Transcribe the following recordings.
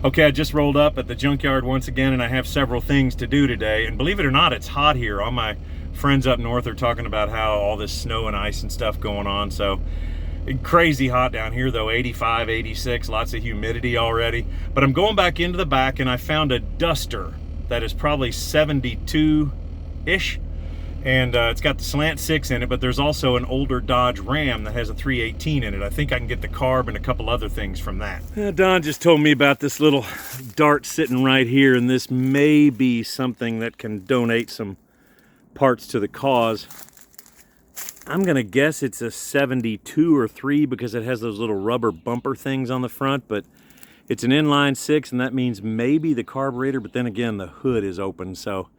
Okay, I just rolled up at the junkyard once again, and I have several things to do today. And believe it or not, it's hot here. All my friends up north are talking about how all this snow and ice and stuff going on. So crazy hot down here though, 85, 86, lots of humidity already. But I'm going back into the back and I found a duster that is probably 72-ish. And it's got the slant 6 in it, but there's also an older Dodge Ram that has a 318 in it. I think I can get the carb and a couple other things from that. Don just told me about this little dart sitting right here, and this may be something that can donate some parts to the cause. I'm gonna guess it's a 72 or 3 because it has those little rubber bumper things on the front, but it's an inline 6, and that means maybe the carburetor, but then again, the hood is open, so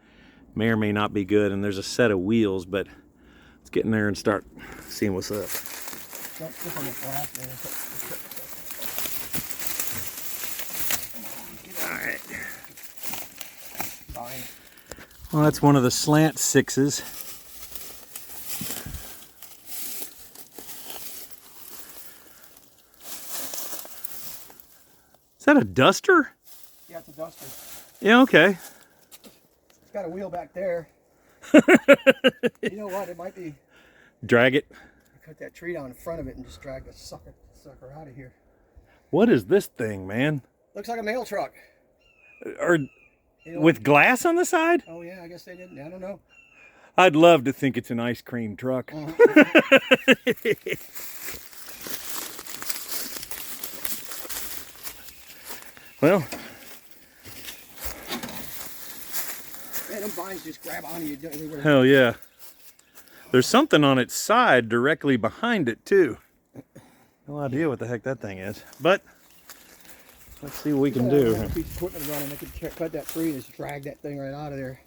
may or may not be good. And there's a set of wheels, but let's get in there and start seeing what's up. All right. Well, that's one of the slant 6s. Is that a duster? Yeah, it's a duster. Yeah, okay. Got a wheel back there. You know what? It might be. Drag it. Cut that tree down in front of it and just drag the sucker out of here. What is this thing, man? Looks like a mail truck. Or with glass on the side? Oh yeah, I guess they didn't. I don't know. I'd love to think it's an ice cream truck. Well. Man, them vines just grab onto you everywhere. Hell yeah. There's something on its side directly behind it too. No idea what the heck that thing is, but let's see what we can do. A piece of equipment running, they could cut that tree and just drag that thing right out of there.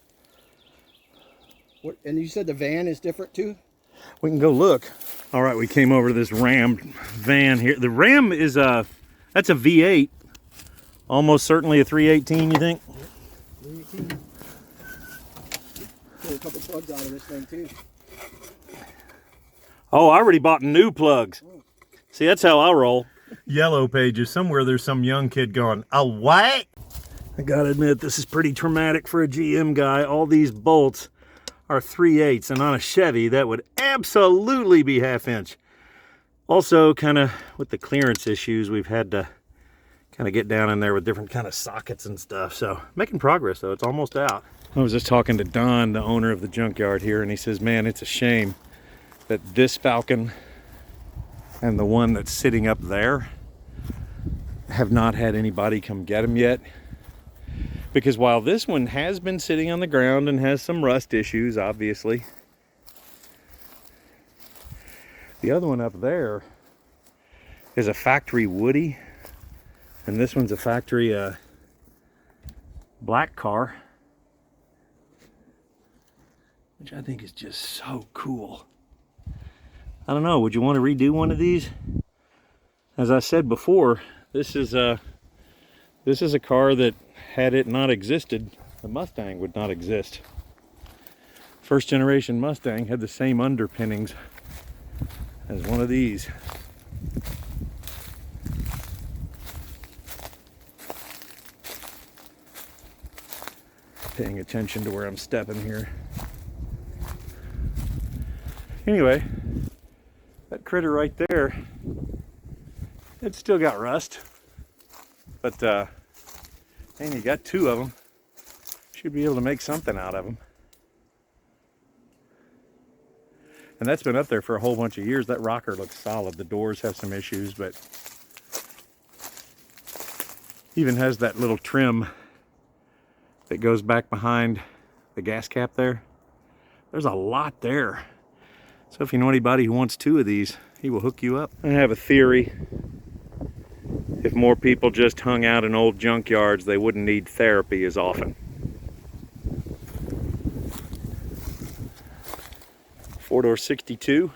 What? And you said the van is different too? We can go look. All right, we came over to this Ram van here. The Ram is that's a V8. Almost certainly a 318, you think? 318. Pull a couple plugs out of this thing too. Oh, I already bought new plugs. See, that's how I roll. Yellow pages. Somewhere there's some young kid going, "A what?" I gotta admit, this is pretty traumatic for a GM guy. All these bolts are 3/8, and on a Chevy, that would absolutely be 1/2 inch. Also, kind of with the clearance issues, we've had to kind of get down in there with different kind of sockets and stuff. So making progress though, it's almost out. I was just talking to Don, the owner of the junkyard here, and he says, man, it's a shame that this Falcon and the one that's sitting up there have not had anybody come get them yet. Because while this one has been sitting on the ground and has some rust issues, obviously, the other one up there is a factory Woody, and this one's a factory black car, which I think is just so cool. I don't know, would you want to redo one of these? As I said before, this is a car that, had it not existed, the Mustang would not exist. First generation Mustang had the same underpinnings as one of these. Paying attention to where I'm stepping here. Anyway, that critter right there, it's still got rust, but and you got 2 of them. Should be able to make something out of them. And that's been up there for a whole bunch of years. That rocker looks solid. The doors have some issues, but even has that little trim that goes back behind the gas cap there. There's a lot there. So if you know anybody who wants 2 of these, he will hook you up. I have a theory. If more people just hung out in old junkyards, they wouldn't need therapy as often. 4-door 62.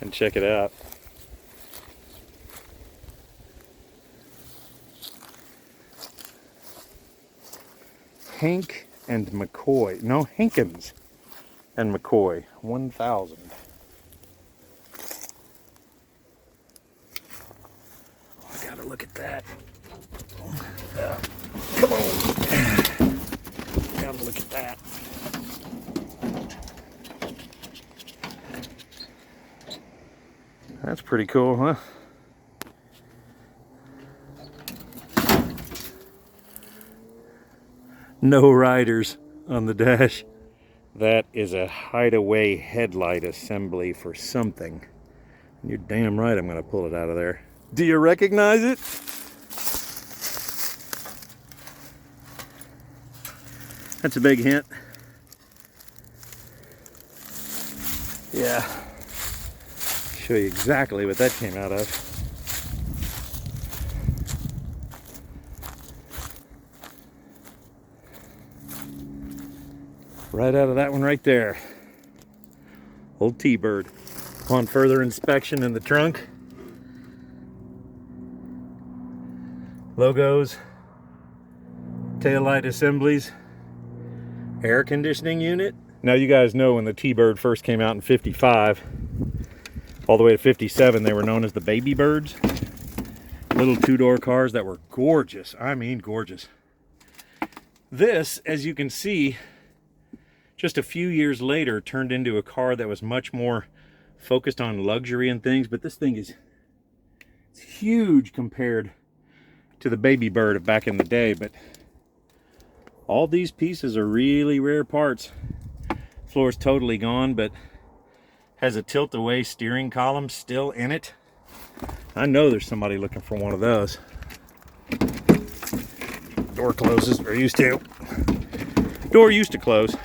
And check it out. Hank and McCoy. No, Hankins and McCoy. 1000. Gotta look at that. Come on. Gotta look at that. That's pretty cool, huh? No riders on the dash. That is a hideaway headlight assembly for something. You're damn right I'm gonna pull it out of there. Do you recognize it? That's a big hint. Yeah. Show you exactly what that came out of. Right out of that one right there. Old T-Bird. Upon further inspection in the trunk, logos, taillight assemblies, air conditioning unit. Now you guys know when the T-Bird first came out in 55, all the way to 57, they were known as the baby birds. Little two-door cars that were gorgeous. I mean gorgeous. This, as you can see, just a few years later turned into a car that was much more focused on luxury and things, but this thing is huge compared to the baby bird of back in the day. But all these pieces are really rare parts. Floor's totally gone, but has a tilt-away steering column still in it. I know there's somebody looking for one of those. Door closes, or used to. Door used to close.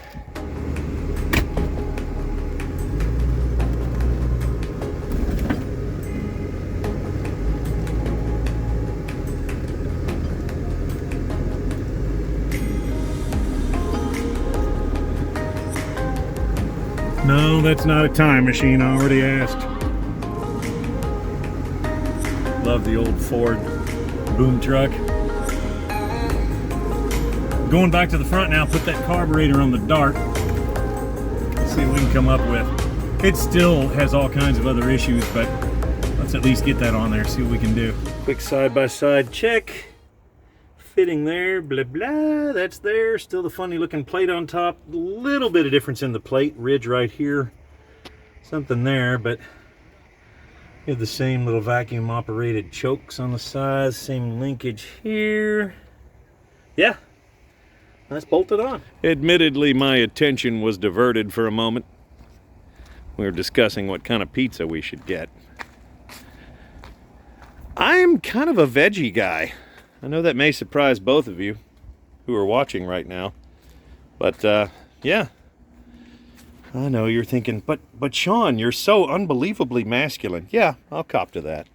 No, that's not a time machine. I already asked. Love the old Ford boom truck. Going back to the front now, put that carburetor on the Dart. Let's see what we can come up with. It still has all kinds of other issues, but let's at least get that on there, see what we can do. Quick side-by-side check. Fitting there, blah blah, that's there. Still the funny looking plate on top. A little bit of difference in the plate, ridge right here. Something there, but you have the same little vacuum operated chokes on the sides, same linkage here. Yeah, that's bolted on. Admittedly, my attention was diverted for a moment. We were discussing what kind of pizza we should get. I'm kind of a veggie guy. I know that may surprise both of you who are watching right now, but yeah, I know you're thinking, but Sean, you're so unbelievably masculine. Yeah, I'll cop to that.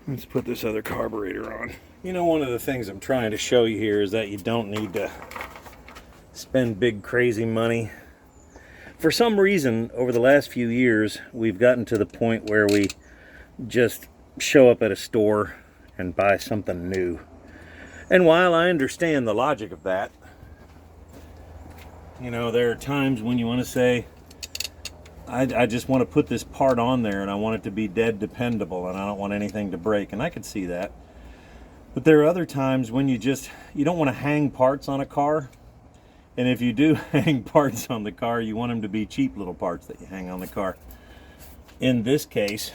Let's put this other carburetor on. You know, one of the things I'm trying to show you here is that you don't need to spend big crazy money. For some reason, over the last few years, we've gotten to the point where we just show up at a store and buy something new. And while I understand the logic of that, you know, there are times when you want to say, I just want to put this part on there and I want it to be dead dependable and I don't want anything to break, and I can see that. But there are other times when you don't want to hang parts on a car, and if you do hang parts on the car, you want them to be cheap little parts that you hang on the car. In this case,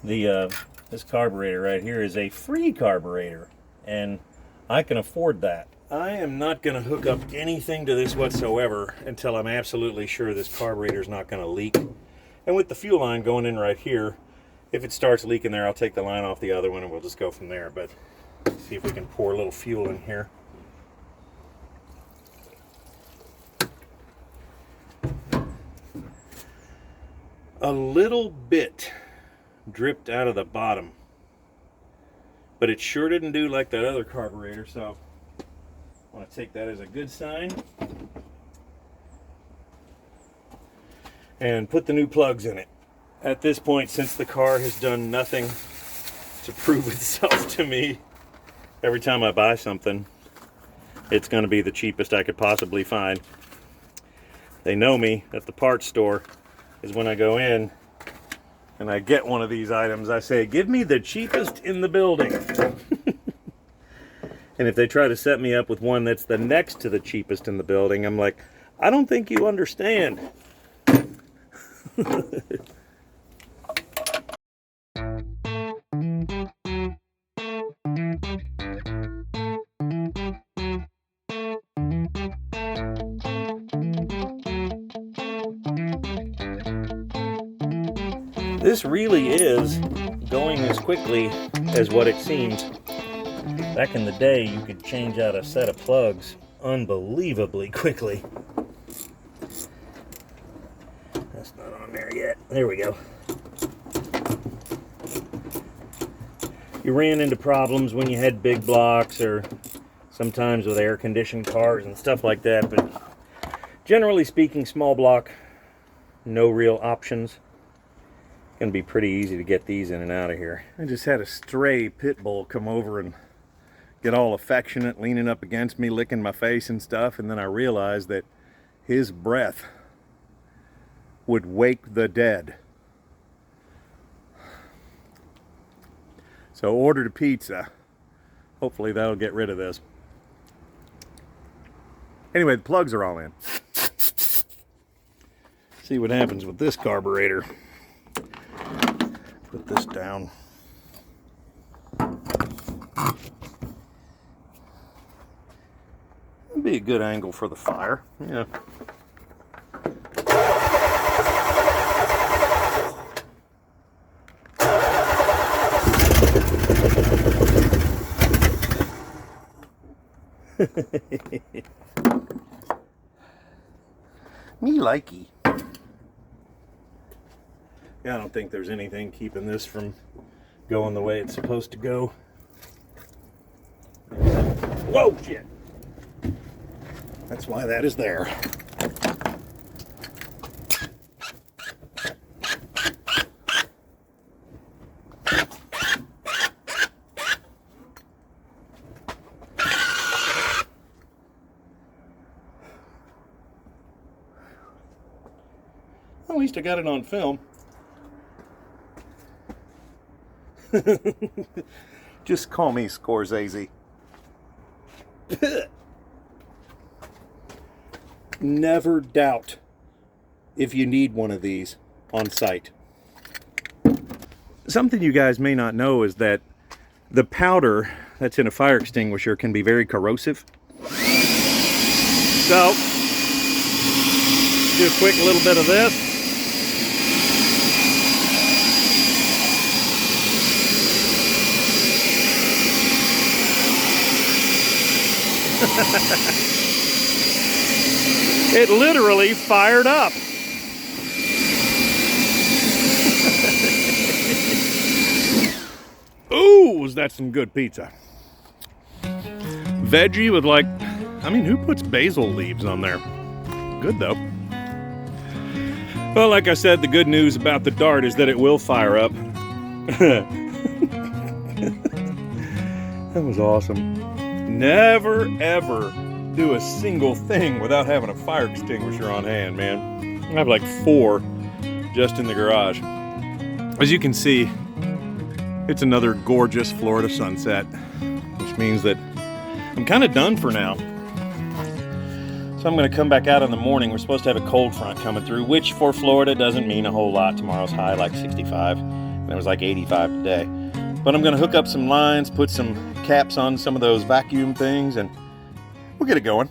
this carburetor right here is a free carburetor, and I can afford that. I am not going to hook up anything to this whatsoever until I'm absolutely sure this carburetor is not going to leak. And with the fuel line going in right here, if it starts leaking there, I'll take the line off the other one and we'll just go from there. But let's see if we can pour a little fuel in here. A little bit dripped out of the bottom, but it sure didn't do like that other carburetor, so I want to take that as a good sign and put the new plugs in it. At this point, since the car has done nothing to prove itself to me, every time I buy something, it's going to be the cheapest I could possibly find. They know me at the parts store, is when I go in, and I get one of these items, I say, give me the cheapest in the building. And if they try to set me up with one that's the next to the cheapest in the building, I'm like, I don't think you understand. This really is going as quickly as what it seems. Back in the day, you could change out a set of plugs unbelievably quickly. That's not on there yet. There we go. You ran into problems when you had big blocks or sometimes with air-conditioned cars and stuff like that, but generally speaking, small block, no real options. Gonna be pretty easy to get these in and out of here. I just had a stray pit bull come over and get all affectionate, leaning up against me, licking my face and stuff, and then I realized that his breath would wake the dead. So ordered a pizza. Hopefully that'll get rid of this. Anyway, the plugs are all in. See what happens with this carburetor. Put this down. That'd be a good angle for the fire. Yeah. Me likey. Yeah, I don't think there's anything keeping this from going the way it's supposed to go. Whoa, shit. That's why that is there. At least I got it on film. Just call me Scorsese. Never doubt if you need one of these on site. Something you guys may not know is that the powder that's in a fire extinguisher can be very corrosive. So, do a quick little bit of this. It literally fired up. Ooh, was that some good pizza. Veggie with like, I mean, who puts basil leaves on there? Good though. Well, like I said, the good news about the Dart is that it will fire up. That was awesome. Never ever do a single thing without having a fire extinguisher on hand, man. I have like 4 just in the garage. As you can see, it's another gorgeous Florida sunset, which means that I'm kind of done for now. So I'm going to come back out in the morning. We're supposed to have a cold front coming through, which for Florida doesn't mean a whole lot. Tomorrow's high like 65, and it was like 85 today. But I'm going to hook up some lines, put some caps on some of those vacuum things, and we'll get it going.